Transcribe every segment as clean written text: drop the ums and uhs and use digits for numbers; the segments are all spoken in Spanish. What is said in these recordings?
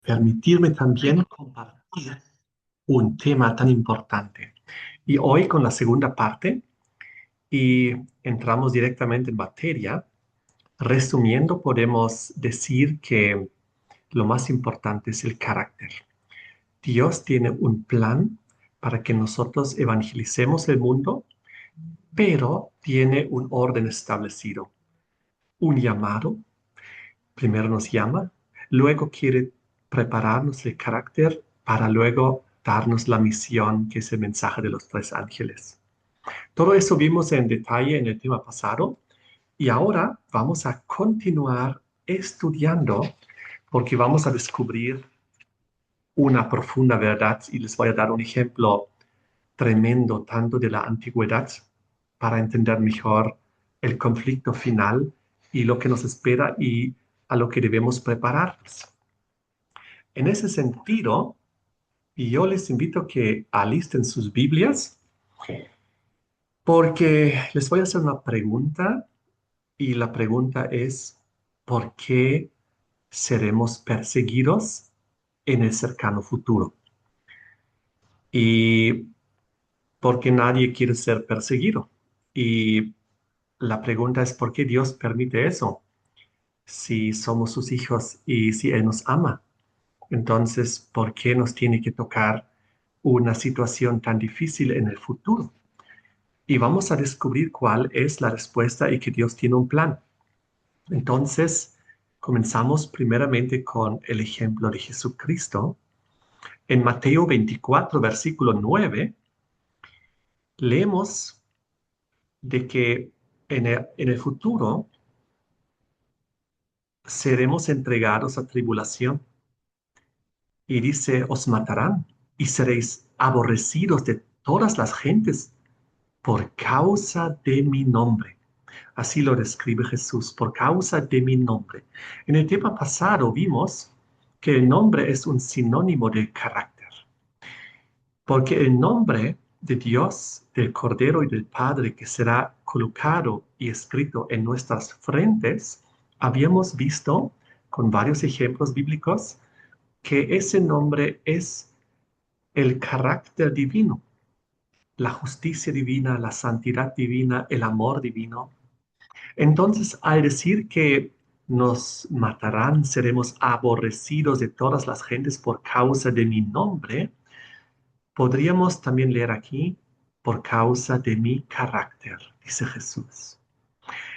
permitirme también compartir un tema tan importante. Y hoy con la segunda parte, y entramos directamente en materia. Resumiendo, podemos decir que lo más importante es el carácter. Dios tiene un plan para que nosotros evangelicemos el mundo, pero tiene un orden establecido, un llamado. Primero nos llama, luego quiere prepararnos el carácter para luego darnos la misión, que es el mensaje de los tres ángeles. Todo eso vimos en detalle en el tema pasado y ahora vamos a continuar estudiando porque vamos a descubrir una profunda verdad y les voy a dar un ejemplo tremendo tanto de la antigüedad para entender mejor el conflicto final y lo que nos espera y a lo que debemos prepararnos. En ese sentido, yo les invito a que alisten sus Biblias porque les voy a hacer una pregunta y la pregunta es, ¿por qué seremos perseguidos en el cercano futuro? Y porque nadie quiere ser perseguido. Y la pregunta es, ¿por qué Dios permite eso? Si somos sus hijos y si Él nos ama. Entonces, ¿por qué nos tiene que tocar una situación tan difícil en el futuro? Y vamos a descubrir cuál es la respuesta y que Dios tiene un plan. Entonces, comenzamos primeramente con el ejemplo de Jesucristo. En Mateo 24, versículo 9, leemos de que en el futuro seremos entregados a tribulación. Y dice, os matarán y seréis aborrecidos de todas las gentes por causa de mi nombre. Así lo describe Jesús, por causa de mi nombre. En el tema pasado vimos que el nombre es un sinónimo de carácter, porque el nombre de Dios, del Cordero y del Padre que será colocado y escrito en nuestras frentes, habíamos visto con varios ejemplos bíblicos que ese nombre es el carácter divino, la justicia divina, la santidad divina, el amor divino. Entonces, al decir que nos matarán, seremos aborrecidos de todas las gentes por causa de mi nombre, podríamos también leer aquí, por causa de mi carácter, dice Jesús.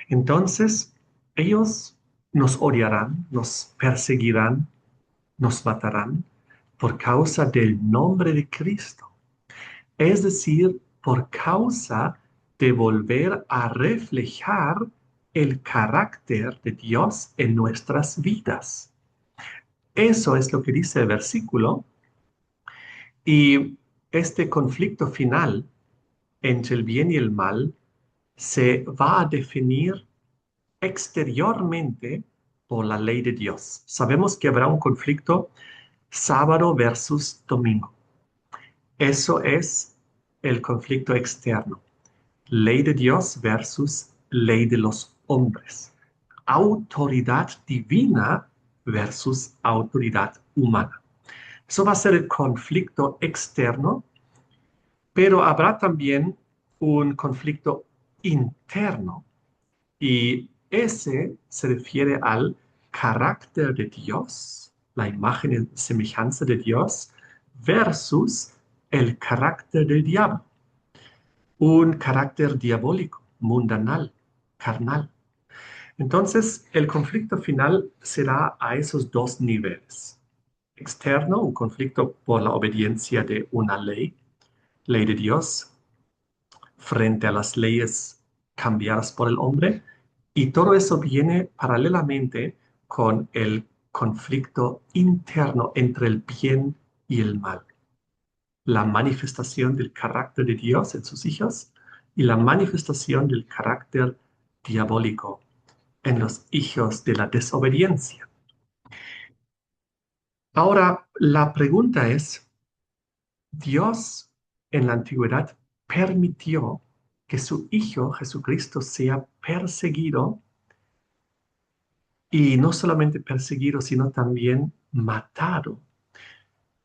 Entonces, ellos nos odiarán, nos perseguirán, nos matarán por causa del nombre de Cristo. Es decir, por causa de volver a reflejar el carácter de Dios en nuestras vidas. Eso es lo que dice el versículo. Y este conflicto final entre el bien y el mal se va a definir exteriormente por la ley de Dios. Sabemos que habrá un conflicto sábado versus domingo. Eso es el conflicto externo. Ley de Dios versus ley de los hombres. Autoridad divina versus autoridad humana. Eso va a ser el conflicto externo, pero habrá también un conflicto interno y ese se refiere al carácter de Dios, la imagen y semejanza de Dios versus el carácter del diablo, un carácter diabólico, mundanal, carnal. Entonces, el conflicto final será a esos dos niveles. Externo, un conflicto por la obediencia de una ley, ley de Dios, frente a las leyes cambiadas por el hombre. Y todo eso viene paralelamente con el conflicto interno entre el bien y el mal. La manifestación del carácter de Dios en sus hijos y la manifestación del carácter diabólico en los hijos de la desobediencia. Ahora, la pregunta es, Dios en la antigüedad permitió que su Hijo Jesucristo sea perseguido y no solamente perseguido, sino también matado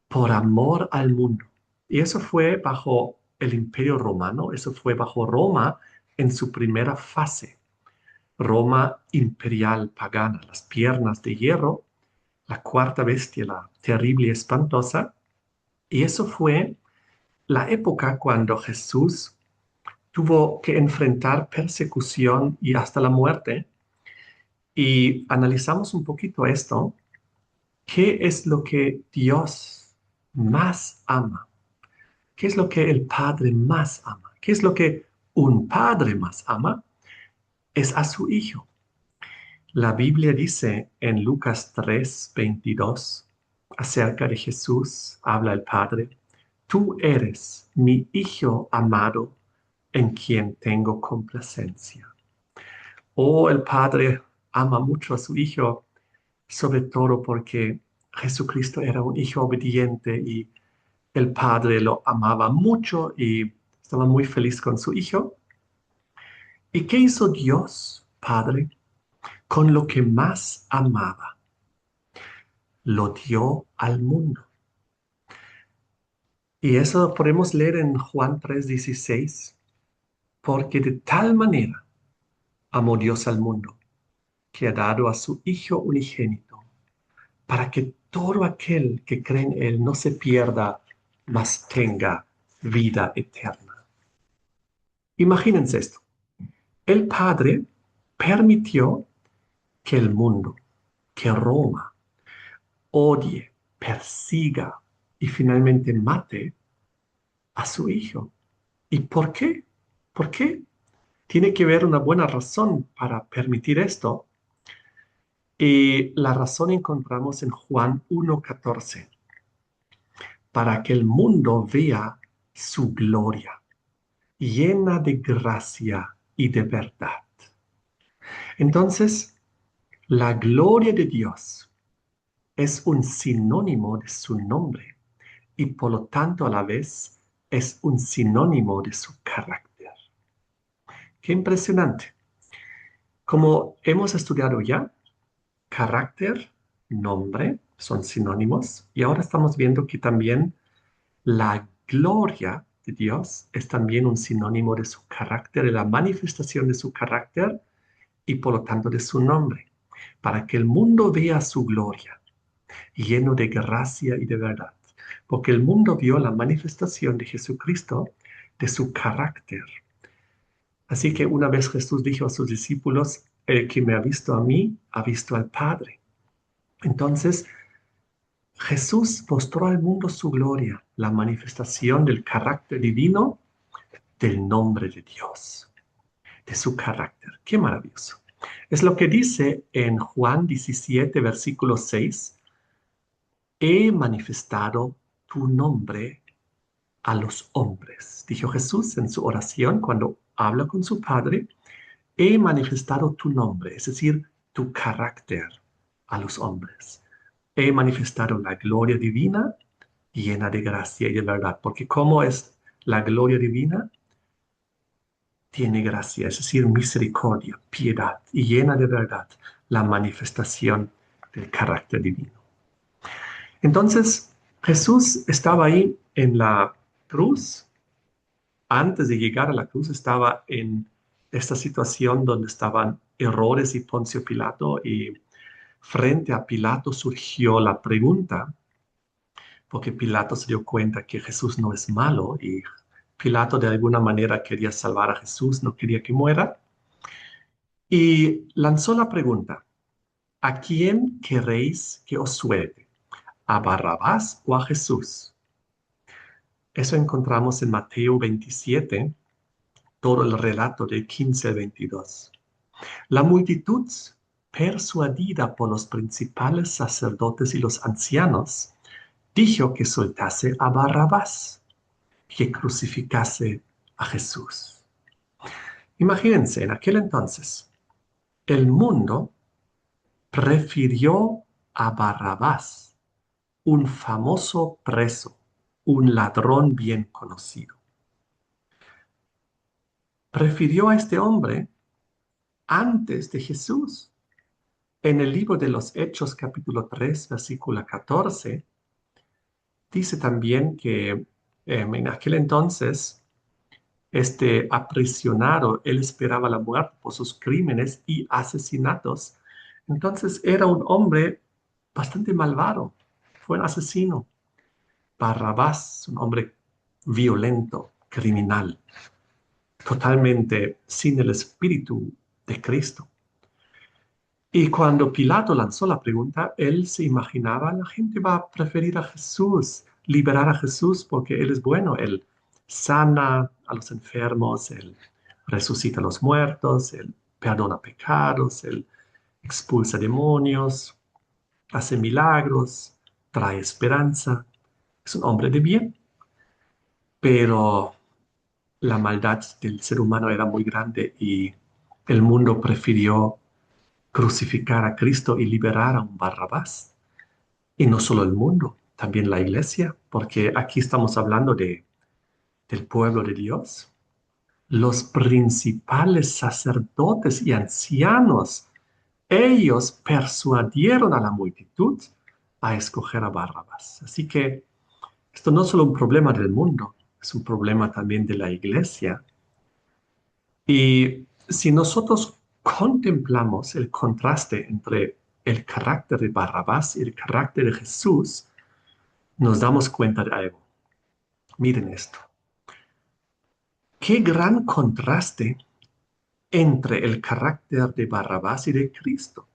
por amor al mundo. Y eso fue bajo el Imperio Romano, eso fue bajo Roma en su primera fase. Roma imperial pagana, las piernas de hierro, la cuarta bestia, la terrible y espantosa. Y eso fue la época cuando Jesús tuvo que enfrentar persecución y hasta la muerte. Y analizamos un poquito esto. ¿Qué es lo que Dios más ama? ¿Qué es lo que el Padre más ama? ¿Qué es lo que un padre más ama? Es a su Hijo. La Biblia dice en Lucas 3:22 acerca de Jesús, habla el Padre, tú eres mi Hijo amado en quien tengo complacencia. Oh, el Padre ama mucho a su Hijo, sobre todo porque Jesucristo era un hijo obediente y el Padre lo amaba mucho y estaba muy feliz con su Hijo. ¿Y qué hizo Dios, Padre, con lo que más amaba? Lo dio al mundo. Y eso podemos leer en Juan 3:16, porque de tal manera amó Dios al mundo, que ha dado a su Hijo unigénito, para que todo aquel que cree en Él no se pierda, mas tenga vida eterna. Imagínense esto. El Padre permitió que el mundo, que Roma, odie, persiga y finalmente mate a su Hijo. ¿Y por qué? ¿Por qué? Tiene que haber una buena razón para permitir esto. Y la razón encontramos en Juan 1:14, para que el mundo vea su gloria, llena de gracia y de verdad. Entonces, la gloria de Dios es un sinónimo de su nombre y por lo tanto a la vez es un sinónimo de su carácter. Qué impresionante. Como hemos estudiado ya, carácter, nombre son sinónimos y ahora estamos viendo que también la gloria de Dios es también un sinónimo de su carácter, de la manifestación de su carácter y por lo tanto de su nombre, para que el mundo vea su gloria, lleno de gracia y de verdad, porque el mundo vio la manifestación de Jesucristo, de su carácter. Así que una vez Jesús dijo a sus discípulos, el que me ha visto a mí, ha visto al Padre. Entonces, Jesús mostró al mundo su gloria, la manifestación del carácter divino, del nombre de Dios, de su carácter. Qué maravilloso. Es lo que dice en Juan 17, versículo 6. He manifestado tu nombre a los hombres. Dijo Jesús en su oración cuando habla con su Padre. He manifestado tu nombre, es decir, tu carácter a los hombres. He manifestado la gloria divina llena de gracia y de verdad, porque ¿cómo es la gloria divina? Tiene gracia, es decir, misericordia, piedad y llena de verdad, la manifestación del carácter divino. Entonces, Jesús estaba ahí en la cruz. Antes de llegar a la cruz estaba en esta situación donde estaban Herodes y Poncio Pilato y frente a Pilato surgió la pregunta, porque Pilato se dio cuenta que Jesús no es malo y Pilato de alguna manera quería salvar a Jesús, no quería que muera, y lanzó la pregunta, ¿a quién queréis que os suelte? ¿A Barrabás o a Jesús? Eso encontramos en Mateo 27, todo el relato de 15 al 22. La multitud, persuadida por los principales sacerdotes y los ancianos, dijo que soltase a Barrabás, que crucificase a Jesús. Imagínense, en aquel entonces, el mundo prefirió a Barrabás, un famoso preso, un ladrón bien conocido. Prefirió a este hombre antes de Jesús. En el libro de los Hechos, capítulo 3, versículo 14, dice también que en aquel entonces, este aprisionado, él esperaba la muerte por sus crímenes y asesinatos. Entonces era un hombre bastante malvado, fue un asesino. Barrabás, un hombre violento, criminal, totalmente sin el espíritu de Cristo. Y cuando Pilato lanzó la pregunta, él se imaginaba, la gente va a preferir a Jesús, liberar a Jesús porque Él es bueno, Él sana a los enfermos, Él resucita a los muertos, Él perdona pecados, Él expulsa demonios, hace milagros, trae esperanza, es un hombre de bien. Pero la maldad del ser humano era muy grande y el mundo prefirió crucificar a Cristo y liberar a un Barrabás. Y no solo el mundo, también la iglesia, porque aquí estamos hablando del pueblo de Dios. Los principales sacerdotes y ancianos, ellos persuadieron a la multitud a escoger a Barrabás. Así que esto no es solo un problema del mundo, es un problema también de la iglesia. Y si nosotros contemplamos el contraste entre el carácter de Barrabás y el carácter de Jesús, nos damos cuenta de algo. Miren esto. Qué gran contraste entre el carácter de Barrabás y de Cristo.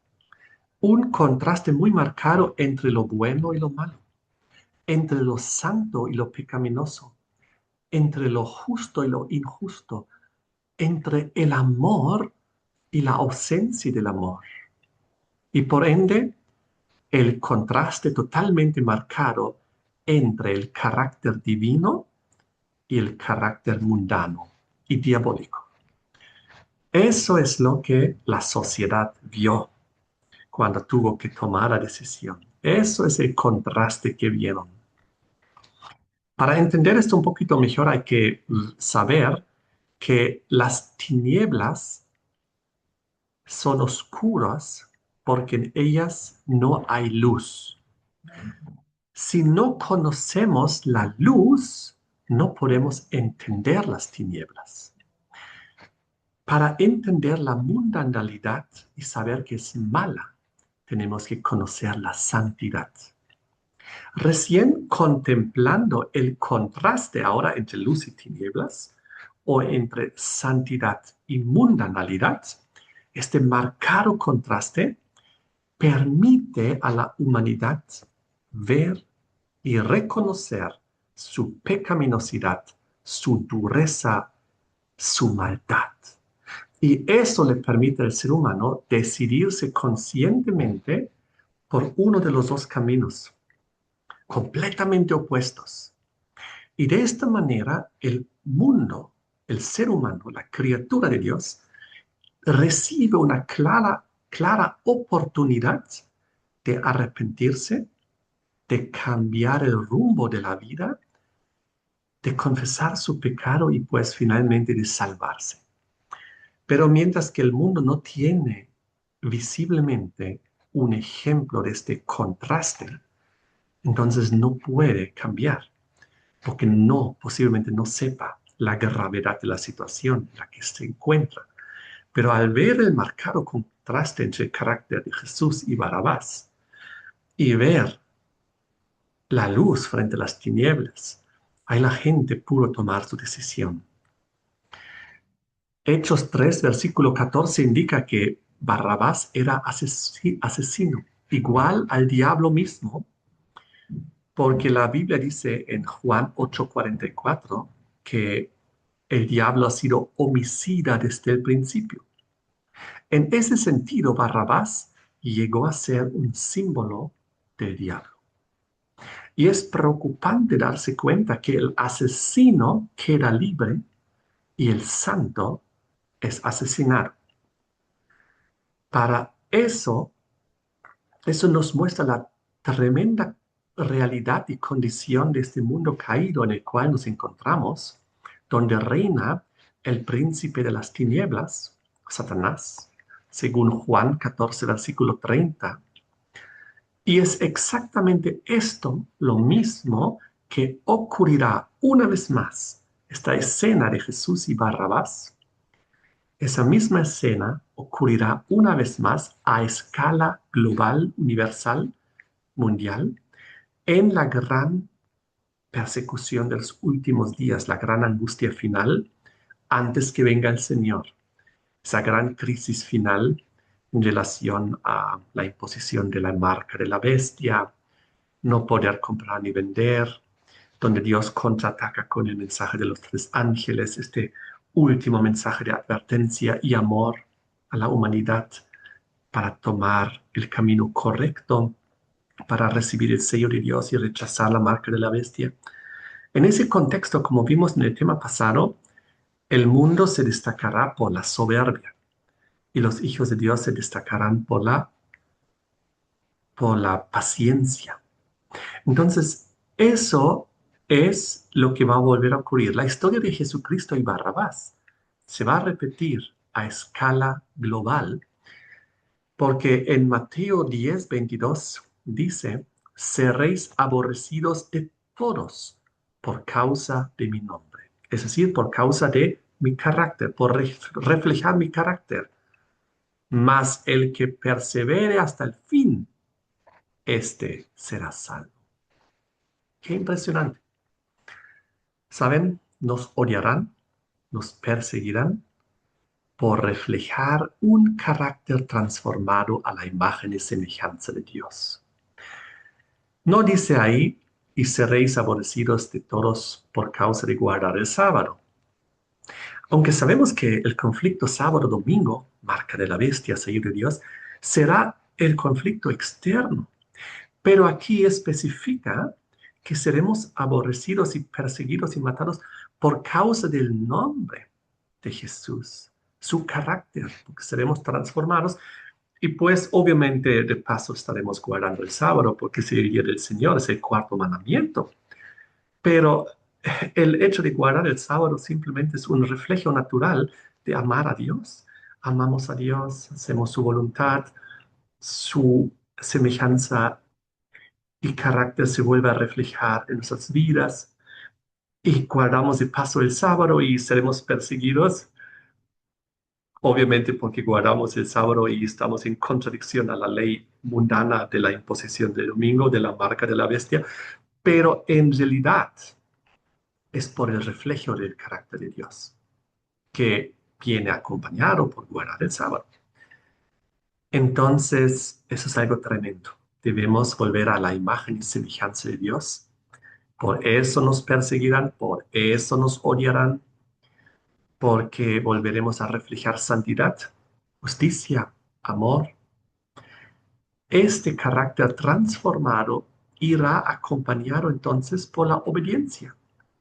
Un contraste muy marcado entre lo bueno y lo malo, entre lo santo y lo pecaminoso, entre lo justo y lo injusto, entre el amor y la ausencia del amor. Y por ende, el contraste totalmente marcado entre el carácter divino y el carácter mundano y diabólico. Eso es lo que la sociedad vio cuando tuvo que tomar la decisión. Eso es el contraste que vieron. Para entender esto un poquito mejor hay que saber que las tinieblas son oscuras porque en ellas no hay luz. Si no conocemos la luz, no podemos entender las tinieblas. Para entender la mundanalidad y saber que es mala, tenemos que conocer la santidad. Recién contemplando el contraste ahora entre luz y tinieblas, o entre santidad y mundanalidad, este marcado contraste permite a la humanidad ver y reconocer su pecaminosidad, su dureza, su maldad. Y eso le permite al ser humano decidirse conscientemente por uno de los dos caminos, completamente opuestos. Y de esta manera el mundo, el ser humano, la criatura de Dios, recibe una clara oportunidad de arrepentirse, de cambiar el rumbo de la vida, de confesar su pecado y pues finalmente de salvarse. Pero mientras que el mundo no tiene visiblemente un ejemplo de este contraste, entonces no puede cambiar, porque posiblemente no sepa la gravedad de la situación en la que se encuentra. Pero al ver el marcado contraste entre el carácter de Jesús y Barrabás, y ver la luz frente a las tinieblas, ahí la gente pudo tomar su decisión. Hechos 3, versículo 14 indica que Barrabás era asesino, igual al diablo mismo, porque la Biblia dice en Juan 8:44 que el diablo ha sido homicida desde el principio. En ese sentido, Barrabás llegó a ser un símbolo del diablo. Y es preocupante darse cuenta que el asesino queda libre y el santo es asesinado. Para eso nos muestra la tremenda realidad y condición de este mundo caído en el cual nos encontramos, donde reina el príncipe de las tinieblas, Satanás, según Juan 14, versículo 30. Y es exactamente esto lo mismo que ocurrirá una vez más. Esta escena de Jesús y Barrabás, esa misma escena ocurrirá una vez más a escala global, universal, mundial, en la gran persecución de los últimos días, la gran angustia final, antes que venga el Señor. Esa gran crisis final en relación a la imposición de la marca de la bestia, no poder comprar ni vender, donde Dios contraataca con el mensaje de los tres ángeles, este último mensaje de advertencia y amor a la humanidad para tomar el camino correcto, para recibir el sello de Dios y rechazar la marca de la bestia. En ese contexto, como vimos en el tema pasado, el mundo se destacará por la soberbia y los hijos de Dios se destacarán por la paciencia. Entonces, eso es lo que va a volver a ocurrir. La historia de Jesucristo y Barrabás se va a repetir a escala global porque en Mateo 10:22 dice, seréis aborrecidos de todos por causa de mi nombre. Es decir, por causa de mi carácter, por reflejar mi carácter. Mas el que persevere hasta el fin, este será salvo. Qué impresionante. ¿Saben? Nos odiarán, nos perseguirán por reflejar un carácter transformado a la imagen y semejanza de Dios. No dice ahí, y seréis aborrecidos de todos por causa de guardar el sábado. Aunque sabemos que el conflicto sábado-domingo, marca de la bestia, sello de Dios, será el conflicto externo. Pero aquí especifica que seremos aborrecidos y perseguidos y matados por causa del nombre de Jesús, su carácter, porque seremos transformados. Y pues obviamente de paso estaremos guardando el sábado, porque es el día del Señor, es el cuarto mandamiento. Pero el hecho de guardar el sábado simplemente es un reflejo natural de amar a Dios. Amamos a Dios, hacemos su voluntad, su semejanza y carácter se vuelve a reflejar en nuestras vidas. Y guardamos de paso el sábado y seremos perseguidos, obviamente porque guardamos el sábado y estamos en contradicción a la ley mundana de la imposición del domingo, de la marca de la bestia, pero en realidad es por el reflejo del carácter de Dios, que viene acompañado por guardar el sábado. Entonces, eso es algo tremendo. Debemos volver a la imagen y semejanza de Dios. Por eso nos perseguirán, por eso nos odiarán, porque volveremos a reflejar santidad, justicia, amor. Este carácter transformado irá acompañado entonces por la obediencia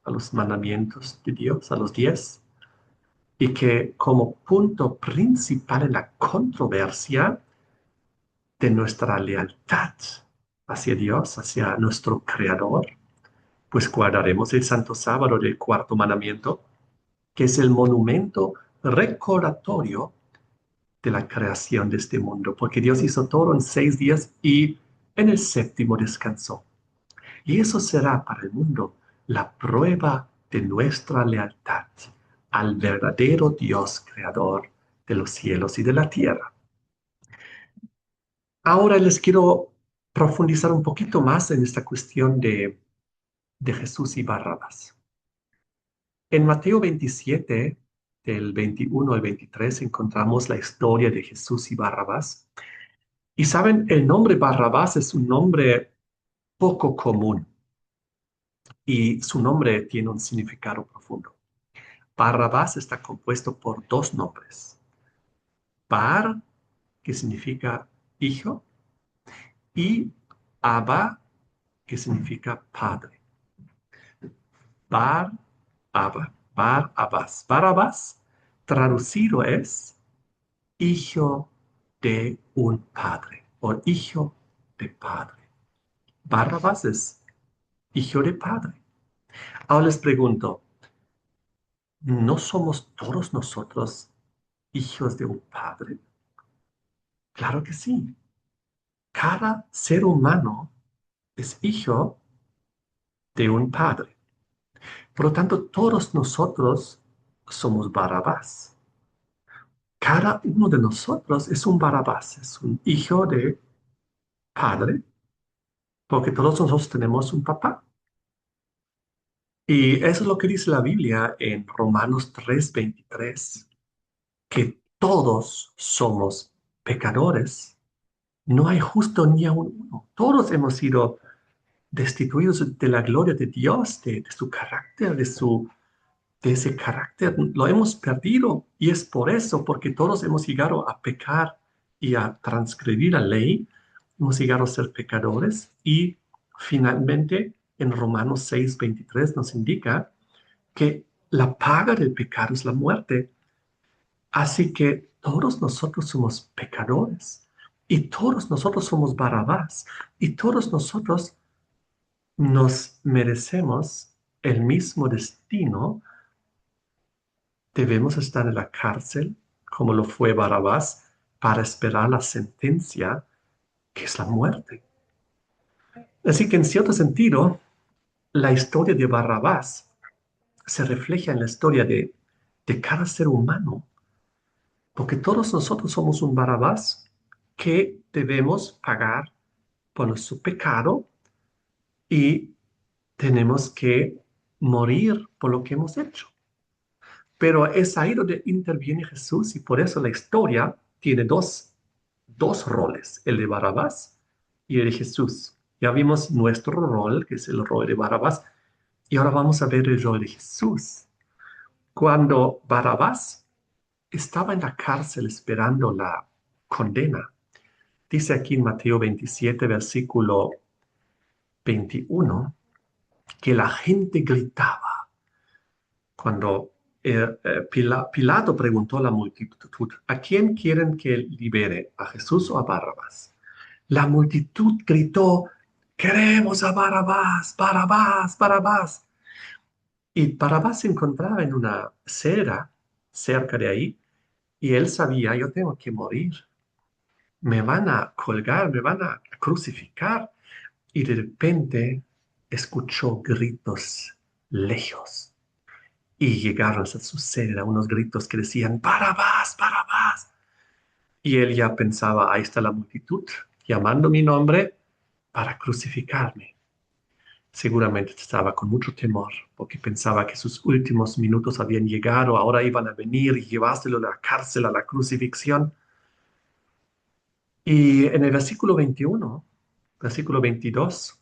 a los mandamientos de Dios, a los 10, y que como punto principal en la controversia de nuestra lealtad hacia Dios, hacia nuestro Creador, pues guardaremos el Santo Sábado del cuarto mandamiento, que es el monumento recordatorio de la creación de este mundo, porque Dios hizo todo en 6 días y en el séptimo descansó. Y eso será para el mundo la prueba de nuestra lealtad al verdadero Dios creador de los cielos y de la tierra. Ahora les quiero profundizar un poquito más en esta cuestión de Jesús y Barrabás. En Mateo 27, del 21 al 23, encontramos la historia de Jesús y Barrabás. Y saben, el nombre Barrabás es un nombre poco común y su nombre tiene un significado profundo. Barrabás está compuesto por dos nombres. Bar, que significa hijo, y Abba, que significa padre. Bar, Abba, Bar, Abbas. Barrabás, traducido es hijo de un padre o hijo de padre. Barrabás es hijo de padre. Ahora les pregunto, ¿no somos todos nosotros hijos de un padre? Claro que sí. Cada ser humano es hijo de un padre. Por lo tanto, todos nosotros somos Barrabás. Cada uno de nosotros es un Barrabás, es un hijo de padre, porque todos nosotros tenemos un papá. Y eso es lo que dice la Biblia en Romanos 3:23, que todos somos pecadores. No hay justo ni a uno. Todos hemos sido destituidos de la gloria de Dios, de su carácter, de ese carácter. Lo hemos perdido y es por eso, porque todos hemos llegado a pecar y a transgredir la ley, hemos llegado a ser pecadores y finalmente en Romanos 6:23 nos indica que la paga del pecado es la muerte. Así que todos nosotros somos pecadores y todos nosotros somos Barrabás y todos nosotros nos merecemos el mismo destino. Debemos estar en la cárcel como lo fue Barrabás para esperar la sentencia que es la muerte. Así que en cierto sentido, la historia de Barrabás se refleja en la historia de cada ser humano. Porque todos nosotros somos un Barrabás que debemos pagar por nuestro pecado y tenemos que morir por lo que hemos hecho. Pero es ahí donde interviene Jesús y por eso la historia tiene dos roles, el de Barrabás y el de Jesús. Ya vimos nuestro rol, que es el rol de Barrabás, y ahora vamos a ver el rol de Jesús. Cuando Barrabás estaba en la cárcel esperando la condena, dice aquí en Mateo 27, versículo 21, que la gente gritaba cuando Pilato preguntó a la multitud, ¿a quién quieren que libere? ¿A Jesús o a Barrabás? La multitud gritó, queremos a Barrabás, Barrabás, Barrabás. Y Barrabás se encontraba en una celda cerca de ahí y él sabía, yo tengo que morir, me van a colgar, me van a crucificar. Y de repente escuchó gritos lejos y llegaron a suceder a unos gritos que decían, Barrabás, Barrabás. Y él ya pensaba, ahí está la multitud llamando mi nombre para crucificarme. Seguramente estaba con mucho temor porque pensaba que sus últimos minutos habían llegado, ahora iban a venir y llevárselo a la cárcel, a la crucifixión. Y en el versículo 21, versículo 22,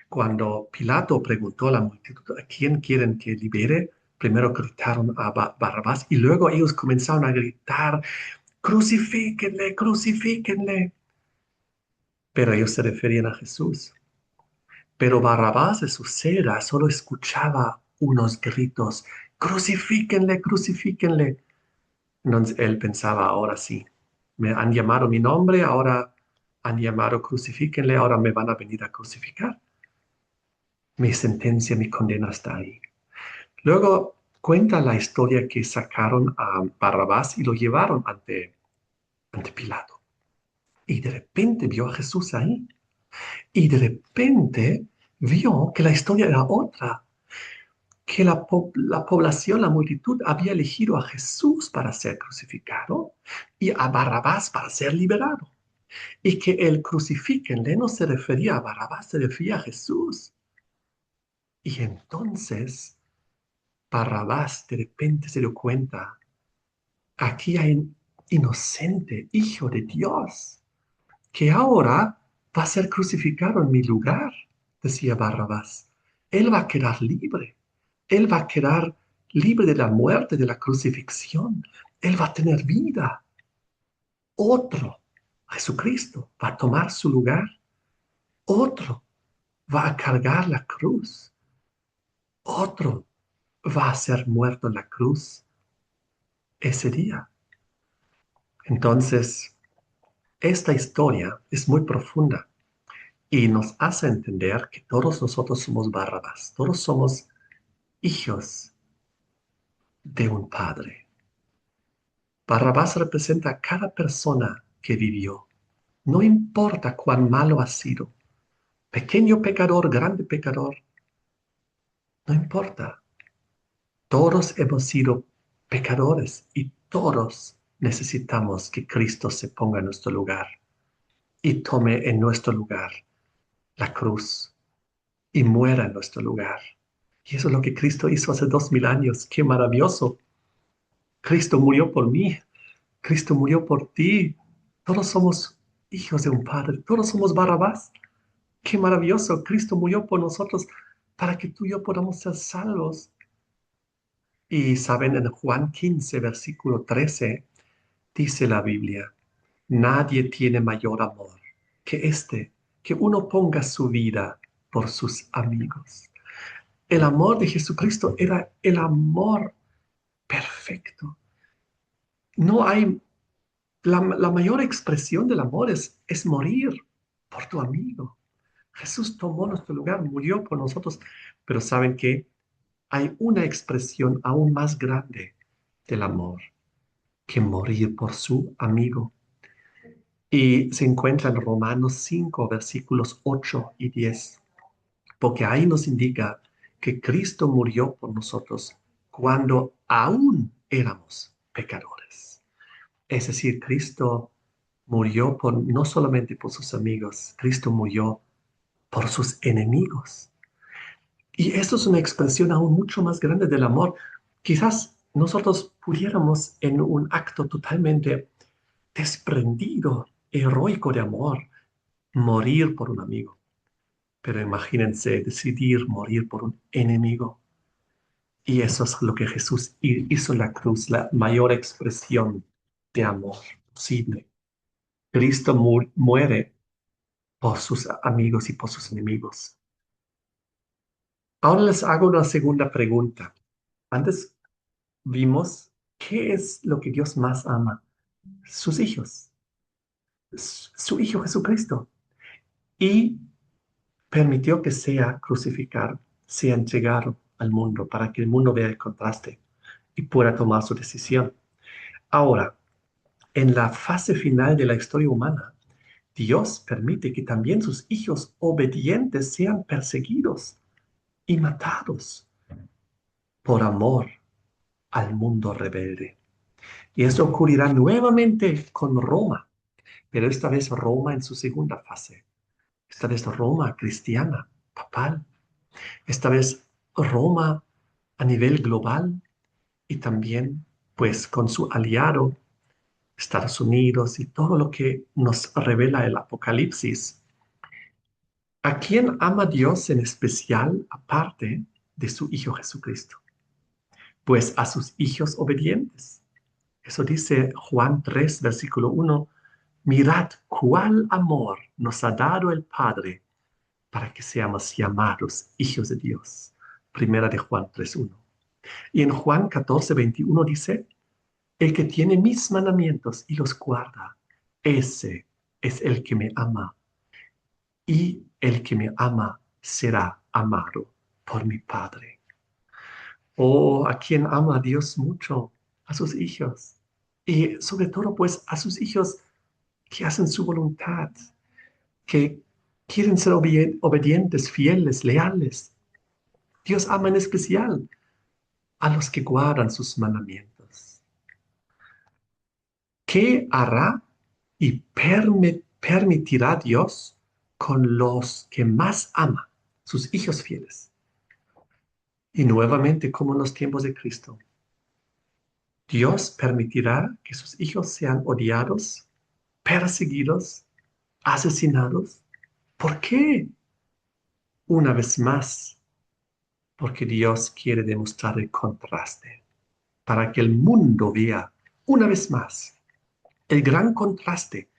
cuando Pilato preguntó a la multitud a quién quieren que libere, primero gritaron a Barrabás y luego ellos comenzaron a gritar, crucifíquenle, crucifíquenle. Pero ellos se referían a Jesús. Pero Barrabás de su celda solo escuchaba unos gritos, crucifíquenle, crucifíquenle. Entonces él pensaba, ahora sí, me han llamado mi nombre, ahora han llamado crucifíquenle, ahora me van a venir a crucificar. Mi sentencia, mi condena está ahí. Luego cuenta la historia que sacaron a Barrabás y lo llevaron ante Pilato. Y de repente vio a Jesús ahí. Y de repente vio que la historia era otra, que la población, la multitud había elegido a Jesús para ser crucificado y a Barrabás para ser liberado. Y que el crucifíquenle no se refería a Barrabás, se refería a Jesús. Y entonces Barrabás de repente se dio cuenta, aquí hay un inocente hijo de Dios que ahora va a ser crucificado en mi lugar, decía Barrabás. Él va a quedar libre. Él va a quedar libre de la muerte, de la crucifixión. Él va a tener vida. Otro, Jesucristo, va a tomar su lugar. Otro va a cargar la cruz. Otro va a ser muerto en la cruz ese día. Entonces, esta historia es muy profunda y nos hace entender que todos nosotros somos Barrabás, todos somos hijos de un padre. Barrabás representa a cada persona que vivió. No importa cuán malo ha sido, pequeño pecador, grande pecador, no importa. Todos hemos sido pecadores y todos necesitamos que Cristo se ponga en nuestro lugar y tome en nuestro lugar la cruz y muera en nuestro lugar. Y eso es lo que Cristo hizo hace 2000 años. ¡Qué maravilloso! Cristo murió por mí. Cristo murió por ti. Todos somos hijos de un Padre. Todos somos Barrabás. ¡Qué maravilloso! Cristo murió por nosotros para que tú y yo podamos ser salvos. Y saben, en Juan 15, versículo 13, dice la Biblia, nadie tiene mayor amor que que uno ponga su vida por sus amigos. El amor de Jesucristo era el amor perfecto. No hay, la mayor expresión del amor es morir por tu amigo. Jesús tomó nuestro lugar, murió por nosotros, pero ¿saben qué? Hay una expresión aún más grande del amor que morir por su amigo. Y se encuentra en Romanos 5, versículos 8 y 10, porque ahí nos indica que Cristo murió por nosotros cuando aún éramos pecadores. Es decir, Cristo murió no solamente por sus amigos, Cristo murió por sus enemigos. Y esto es una expresión aún mucho más grande del amor. Quizás nosotros pudiéramos en un acto totalmente desprendido, heroico de amor, morir por un amigo. Pero imagínense decidir morir por un enemigo. Y eso es lo que Jesús hizo en la cruz, la mayor expresión de amor posible. Cristo muere por sus amigos y por sus enemigos. Ahora les hago una segunda pregunta. Antes vimos qué es lo que Dios más ama. Sus hijos. Su Hijo Jesucristo. Y permitió que sea crucificado, sea entregado al mundo para que el mundo vea el contraste y pueda tomar su decisión. Ahora, en la fase final de la historia humana, Dios permite que también sus hijos obedientes sean perseguidos y matados por amor al mundo rebelde. Y esto ocurrirá nuevamente con Roma, pero esta vez Roma en su segunda fase. Esta vez Roma cristiana, papal. Esta vez Roma a nivel global y también pues con su aliado Estados Unidos y todo lo que nos revela el Apocalipsis. ¿A quién ama Dios en especial aparte de su Hijo Jesucristo? Pues a sus hijos obedientes. Eso dice Juan 3, versículo 1. Mirad cuál amor nos ha dado el Padre para que seamos llamados hijos de Dios. Primera de Juan 3:1. Y en Juan 14:21 dice, el que tiene mis mandamientos y los guarda, ese es el que me ama. Y el que me ama será amado por mi Padre. Oh, a quien ama a Dios mucho, a sus hijos. Y sobre todo, pues, a sus hijos que hacen su voluntad, que quieren ser obedientes, fieles, leales. Dios ama en especial a los que guardan sus mandamientos. ¿Qué hará y permitirá Dios con los que más ama, sus hijos fieles? Y nuevamente, como en los tiempos de Cristo, Dios permitirá que sus hijos sean odiados, perseguidos, asesinados. ¿Por qué? Una vez más, porque Dios quiere demostrar el contraste, para que el mundo vea una vez más el gran contraste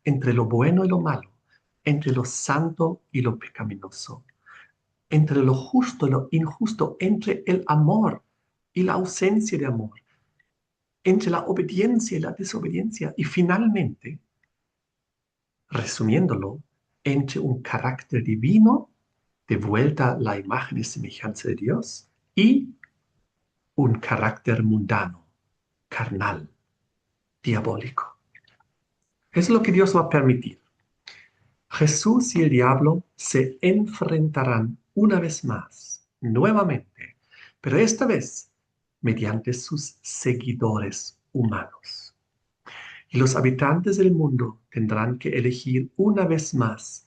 entre lo bueno y lo malo, entre lo santo y lo pecaminoso, entre lo justo y lo injusto, entre el amor y la ausencia de amor, entre la obediencia y la desobediencia, y finalmente, resumiéndolo, entre un carácter divino, de vuelta a la imagen y semejanza de Dios, y un carácter mundano, carnal, diabólico. Es lo que Dios va a permitir. Jesús y el diablo se enfrentarán una vez más, nuevamente, pero esta vez mediante sus seguidores humanos. Y los habitantes del mundo tendrán que elegir una vez más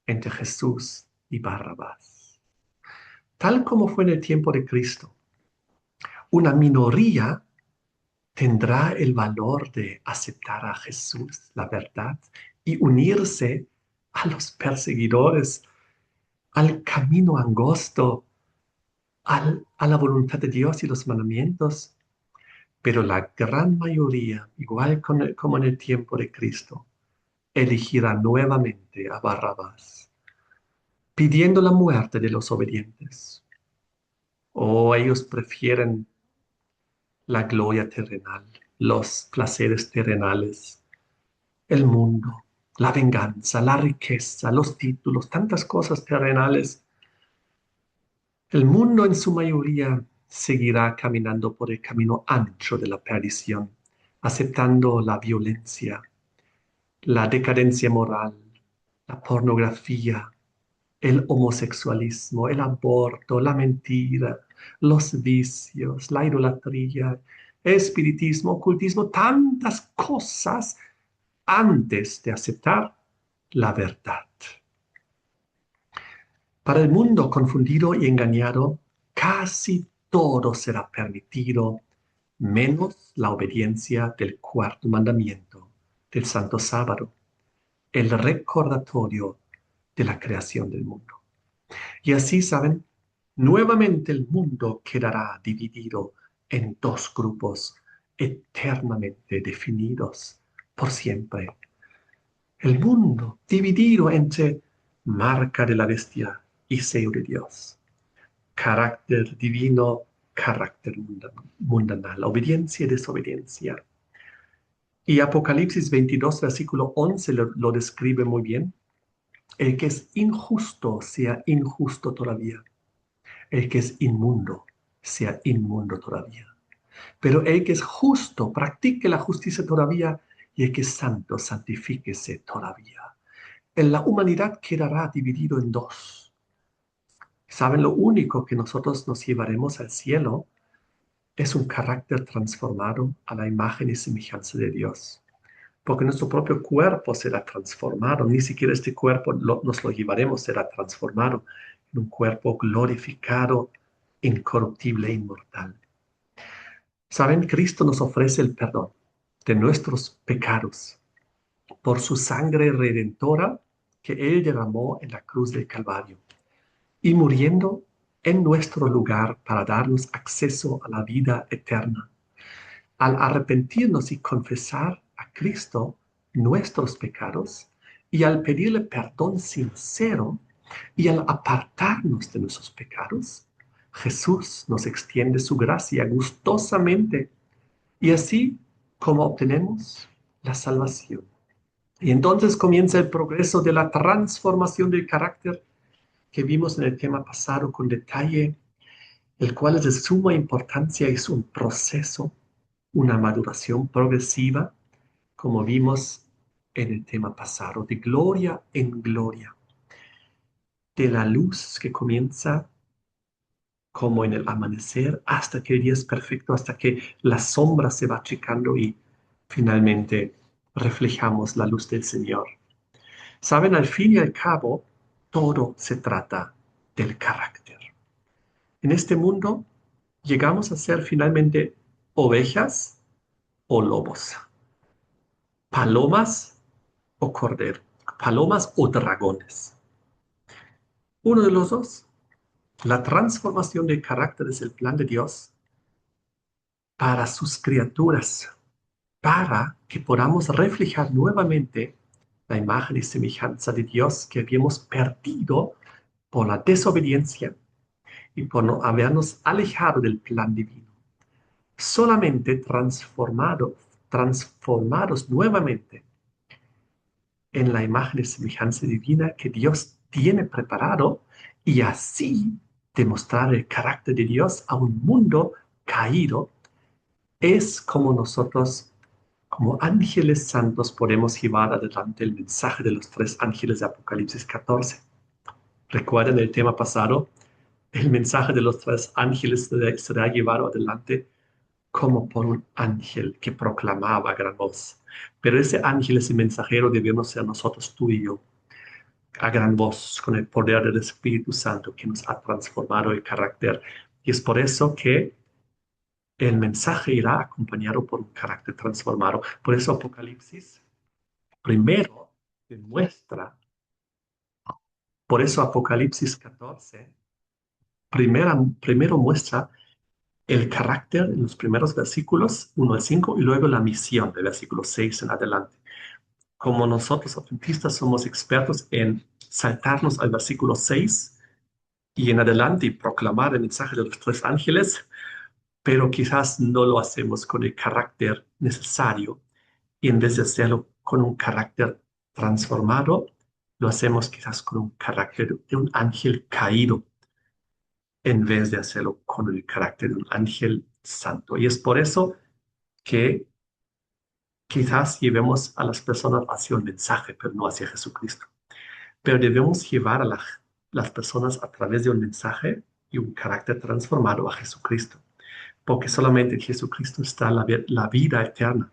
entre Jesús y Barrabás. Tal como fue en el tiempo de Cristo, una minoría tendrá el valor de aceptar a Jesús, la verdad, y unirse a los perseguidores, al camino angosto, a la voluntad de Dios y los mandamientos. Pero la gran mayoría, igual como en el tiempo de Cristo, elegirá nuevamente a Barrabás, pidiendo la muerte de los obedientes. O ellos prefieren la gloria terrenal, los placeres terrenales, el mundo, la venganza, la riqueza, los títulos, tantas cosas terrenales. El mundo en su mayoría seguirá caminando por el camino ancho de la perdición, aceptando la violencia, la decadencia moral, la pornografía, el homosexualismo, el aborto, la mentira, los vicios, la idolatría, espiritismo, ocultismo, tantas cosas antes de aceptar la verdad. Para el mundo confundido y engañado, casi todo será permitido, menos la obediencia del cuarto mandamiento del Santo Sábado, el recordatorio de la creación del mundo. Y así, ¿saben? Nuevamente el mundo quedará dividido en dos grupos eternamente definidos por siempre. El mundo dividido entre marca de la bestia y sello de Dios, carácter divino, carácter mundanal, obediencia y desobediencia. Y Apocalipsis 22, versículo 11 lo describe muy bien. El que es injusto sea injusto todavía. El que es inmundo sea inmundo todavía. Pero el que es justo practique la justicia todavía, y el que es santo santifíquese todavía. En la humanidad quedará dividido en dos. ¿Saben? Lo único que nosotros nos llevaremos al cielo es un carácter transformado a la imagen y semejanza de Dios. Porque nuestro propio cuerpo será transformado, ni siquiera este cuerpo nos lo llevaremos, será transformado en un cuerpo glorificado, incorruptible e inmortal. ¿Saben? Cristo nos ofrece el perdón de nuestros pecados por su sangre redentora que Él derramó en la cruz del Calvario y muriendo en nuestro lugar para darnos acceso a la vida eterna. Al arrepentirnos y confesar a Cristo nuestros pecados y al pedirle perdón sincero y al apartarnos de nuestros pecados, Jesús nos extiende su gracia gustosamente y así como obtenemos la salvación. Y entonces comienza el progreso de la transformación del carácter que vimos en el tema pasado con detalle, el cual es de suma importancia, es un proceso, una maduración progresiva, como vimos en el tema pasado, de gloria en gloria, de la luz que comienza como en el amanecer hasta que el día es perfecto, hasta que la sombra se va achicando y finalmente reflejamos la luz del Señor. Saben, al fin y al cabo, todo se trata del carácter. En este mundo llegamos a ser finalmente ovejas o lobos, palomas o cordero, palomas o dragones. Uno de los dos. La transformación de carácter es el plan de Dios para sus criaturas, para que podamos reflejar nuevamente la imagen y semejanza de Dios que habíamos perdido por la desobediencia y por no habernos alejado del plan divino. Solamente transformados nuevamente en la imagen y semejanza divina que Dios tiene preparado y así demostrar el carácter de Dios a un mundo caído, es como nosotros Como ángeles santos podemos llevar adelante el mensaje de los tres ángeles de Apocalipsis 14. Recuerden el tema pasado, el mensaje de los tres ángeles será llevado adelante como por un ángel que proclamaba a gran voz. Pero ese ángel, ese mensajero, debemos ser nosotros, tú y yo, a gran voz, con el poder del Espíritu Santo que nos ha transformado el carácter. Y es por eso que el mensaje irá acompañado por un carácter transformado. Por eso Apocalipsis primero demuestra, por eso Apocalipsis 14 primero muestra el carácter en los primeros versículos 1 al 5 y luego la misión de versículos 6 en adelante. Como nosotros adventistas somos expertos en saltarnos al versículo 6 y en adelante y proclamar el mensaje de los tres ángeles, pero quizás no lo hacemos con el carácter necesario y en vez de hacerlo con un carácter transformado, lo hacemos quizás con un carácter de un ángel caído en vez de hacerlo con el carácter de un ángel santo. Y es por eso que quizás llevemos a las personas hacia un mensaje, pero no hacia Jesucristo. Pero debemos llevar a las personas a través de un mensaje y un carácter transformado a Jesucristo, porque solamente en Jesucristo está la vida eterna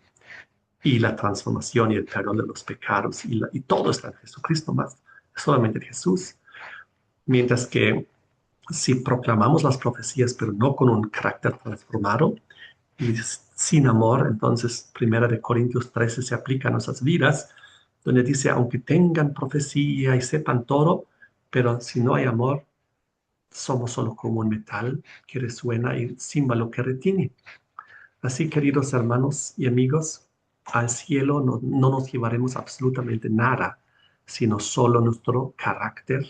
y la transformación y el perdón de los pecados y todo está en Jesucristo más, solamente en Jesús. Mientras que si proclamamos las profecías, pero no con un carácter transformado y sin amor, entonces Primera de Corintios 13 se aplica a nuestras vidas, donde dice, aunque tengan profecía y sepan todo, pero si no hay amor, somos solo como un metal que resuena y címbalo que retiene. Así, queridos hermanos y amigos, al cielo no nos llevaremos absolutamente nada, sino solo nuestro carácter.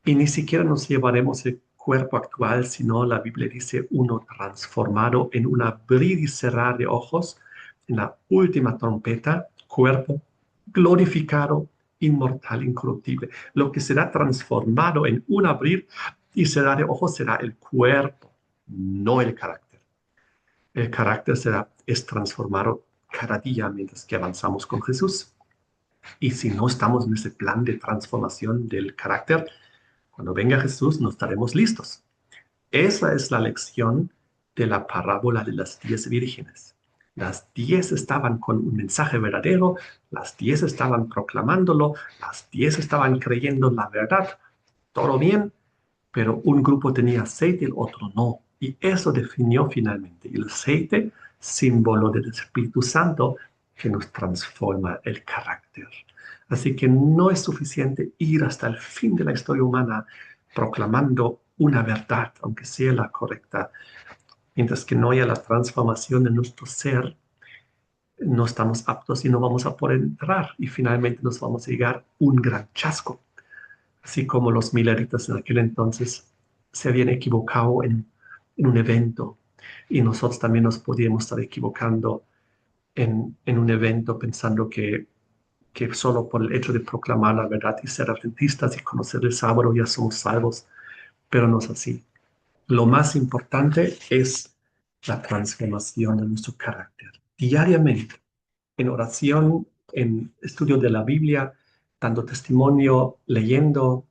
Y ni siquiera nos llevaremos el cuerpo actual, sino la Biblia dice uno transformado en un abrir y cerrar de ojos, en la última trompeta, cuerpo glorificado, inmortal, incorruptible. Lo que será transformado en un abrir y cerrar de ojos será el cuerpo, no el carácter. El carácter es transformado cada día mientras que avanzamos con Jesús. Y si no estamos en ese plan de transformación del carácter, cuando venga Jesús no estaremos listos. Esa es la lección de la parábola de las 10 vírgenes. Las 10 estaban con un mensaje verdadero, las 10 estaban proclamándolo, las 10 estaban creyendo la verdad. Todo bien, pero un grupo tenía aceite y el otro no. Y eso definió finalmente. Y el aceite, símbolo del Espíritu Santo, que nos transforma el carácter. Así que no es suficiente ir hasta el fin de la historia humana proclamando una verdad, aunque sea la correcta. Mientras que no haya la transformación de nuestro ser, no estamos aptos y no vamos a poder entrar. Y finalmente nos vamos a llegar un gran chasco, así como los mileritas en aquel entonces se habían equivocado en un evento y nosotros también nos podíamos estar equivocando en un evento pensando que solo por el hecho de proclamar la verdad y ser adventistas y conocer el sábado ya somos salvos, pero no es así. Lo más importante es la transformación de nuestro carácter diariamente, en oración, en estudio de la Biblia, dando testimonio, leyendo,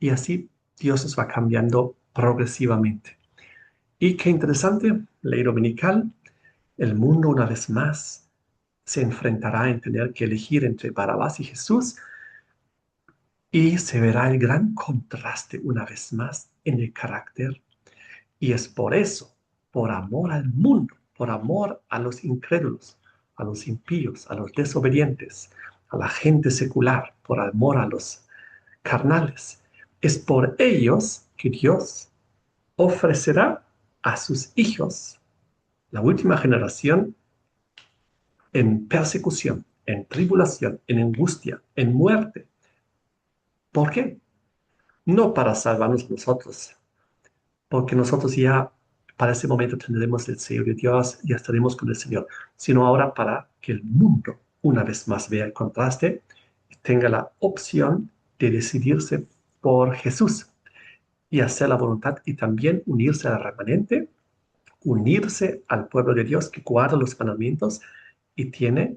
y así Dios nos va cambiando progresivamente. Y qué interesante, ley dominical, el mundo una vez más se enfrentará en tener que elegir entre Barabás y Jesús y se verá el gran contraste una vez más en el carácter. Y es por eso, por amor al mundo, por amor a los incrédulos, a los impíos, a los desobedientes, a la gente secular, por amor a los carnales. Es por ellos que Dios ofrecerá a sus hijos, la última generación, en persecución, en tribulación, en angustia, en muerte. ¿Por qué? No para salvarnos nosotros, porque nosotros ya para ese momento tendremos el sello de Dios, ya estaremos con el Señor, sino ahora para que el mundo una vez más vea el contraste y tenga la opción de decidirse por Jesús y hacer la voluntad y también unirse al remanente, unirse al pueblo de Dios que guarda los mandamientos y tiene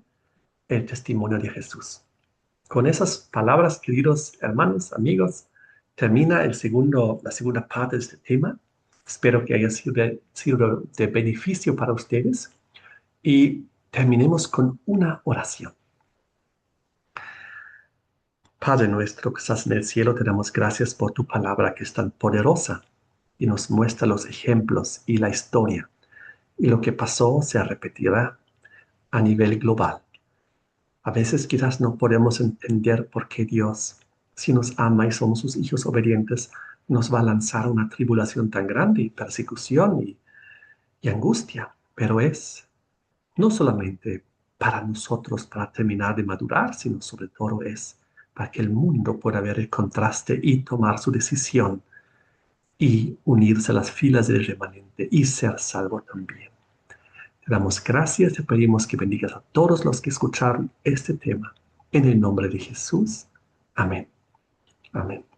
el testimonio de Jesús. Con esas palabras, queridos hermanos, amigos, termina la segunda parte de este tema. Espero que haya sido de beneficio para ustedes y terminemos con una oración. Padre nuestro que estás en el cielo, te damos gracias por tu palabra que es tan poderosa y nos muestra los ejemplos y la historia. Y lo que pasó se repetirá a nivel global. A veces quizás no podemos entender por qué Dios, si nos ama y somos sus hijos obedientes, nos va a lanzar una tribulación tan grande, persecución y angustia. Pero es no solamente para nosotros, para terminar de madurar, sino sobre todo es para que el mundo pueda ver el contraste y tomar su decisión y unirse a las filas del remanente y ser salvo también. Te damos gracias, te pedimos que bendigas a todos los que escucharon este tema. En el nombre de Jesús. Amén. Amén.